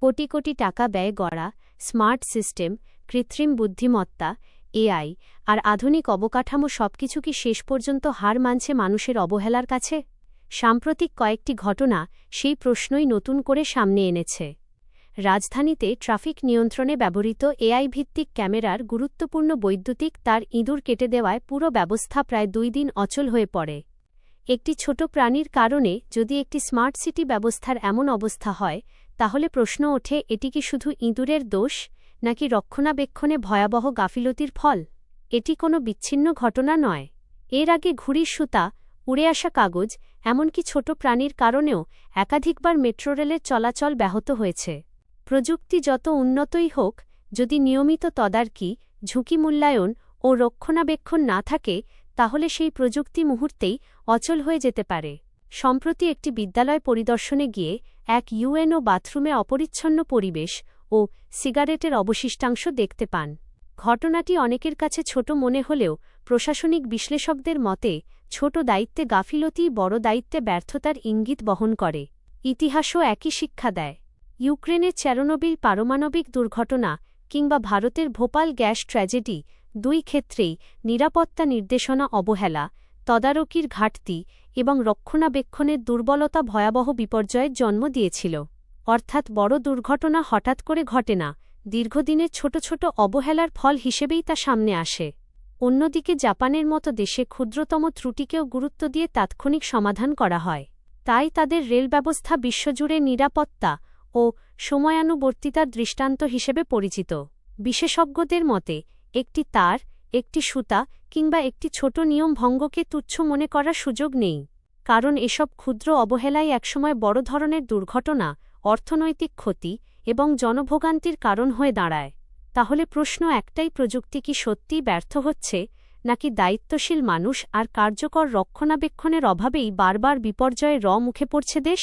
কোটি কোটি টাকা ব্যয় গড়া স্মার্ট সিস্টেম, কৃত্রিম বুদ্ধিমত্তা, এআই আর আধুনিক অবকাঠামো সবকিছু কি শেষ পর্যন্ত হার মানছে মানুষের অবহেলার কাছে? সাম্প্রতিক কয়েকটি ঘটনা সেই প্রশ্নই নতুন করে সামনে এনেছে। রাজধানীতে ট্রাফিক নিয়ন্ত্রণে ব্যবহৃত এআই ভিত্তিক ক্যামেরার গুরুত্বপূর্ণ বৈদ্যুতিক তার ইঁদুর কেটে দেওয়ায় পুরো ব্যবস্থা প্রায় 2 দিন অচল হয়ে পড়ে। একটি ছোট প্রাণীর কারণে যদি একটি স্মার্ট সিটি ব্যবস্থার এমন অবস্থা হয়, তাহলে প্রশ্ন ওঠে, এটি কি শুধু ইঁদুরের দোষ, নাকি রক্ষণাবেক্ষণে ভয়াবহ গাফিলতির ফল? এটি কোনো বিচ্ছিন্ন ঘটনা নয়। এর আগে ঘুড়ির সুতা, উড়ে আসা কাগজ, এমনকি ছোট প্রাণীর কারণেও একাধিকবার মেট্রো রেলের চলাচল ব্যাহত হয়েছে। প্রযুক্তি যত উন্নতই হোক, যদি নিয়মিত তদারকি, ঝুঁকি মূল্যায়ন ও রক্ষণাবেক্ষণ না থাকে, তাহলে সেই প্রযুক্তি মুহূর্তেই অচল হয়ে যেতে পারে। সম্প্রতি একটি বিদ্যালয় পরিদর্শনে গিয়ে এক ইউএনও বাথরুমে অপরিচ্ছন্ন পরিবেশ ও সিগারেটের অবশিষ্টাংশ দেখতে পান। ঘটনাটি অনেকের কাছে ছোট মনে হলেও প্রশাসনিক বিশ্লেষকদের মতে ছোট দায়িত্বে গাফিলতিই বড় দায়িত্বে ব্যর্থতার ইঙ্গিত বহন করে। ইতিহাসও একই শিক্ষা দেয়। ইউক্রেনের চেরনোবিল পারমাণবিক দুর্ঘটনা কিংবা ভারতের ভোপাল গ্যাস ট্র্যাজেডি, দুই ক্ষেত্রেই নিরাপত্তা নির্দেশনা অবহেলা, তদারকির ঘাটতি এবং রক্ষণাবেক্ষণের দুর্বলতা ভয়াবহ বিপর্যয়ের জন্ম দিয়েছিল। অর্থাৎ বড় দুর্ঘটনা হঠাৎ করে ঘটে না, দীর্ঘদিনের ছোট ছোট অবহেলার ফল হিসেবেই তা সামনে আসে। অন্যদিকে জাপানের মতো দেশে ক্ষুদ্রতম ত্রুটিকেও গুরুত্ব দিয়ে তাৎক্ষণিক সমাধান করা হয়। তাই তাদের রেল ব্যবস্থা বিশ্বজুড়ে নিরাপত্তা ও সময়ানুবর্তিতার দৃষ্টান্ত হিসেবে পরিচিত। বিশেষজ্ঞদের মতে একটি তার, একটি সুতা কিংবা একটি ছোট নিয়ম ভঙ্গকে তুচ্ছ মনে করার সুযোগ নেই, কারণ এসব ক্ষুদ্র অবহেলাই একসময় বড় ধরনের দুর্ঘটনা, অর্থনৈতিক ক্ষতি এবং জনভোগান্তির কারণ হয়ে দাঁড়ায়। তাহলে প্রশ্ন একটাই, প্রযুক্তি কি সত্যিই ব্যর্থ হচ্ছে, নাকি দায়িত্বশীল মানুষ আর কার্যকর রক্ষণাবেক্ষণের অভাবেই বারবার বিপর্যয়ের মুখে পড়ছে দেশ?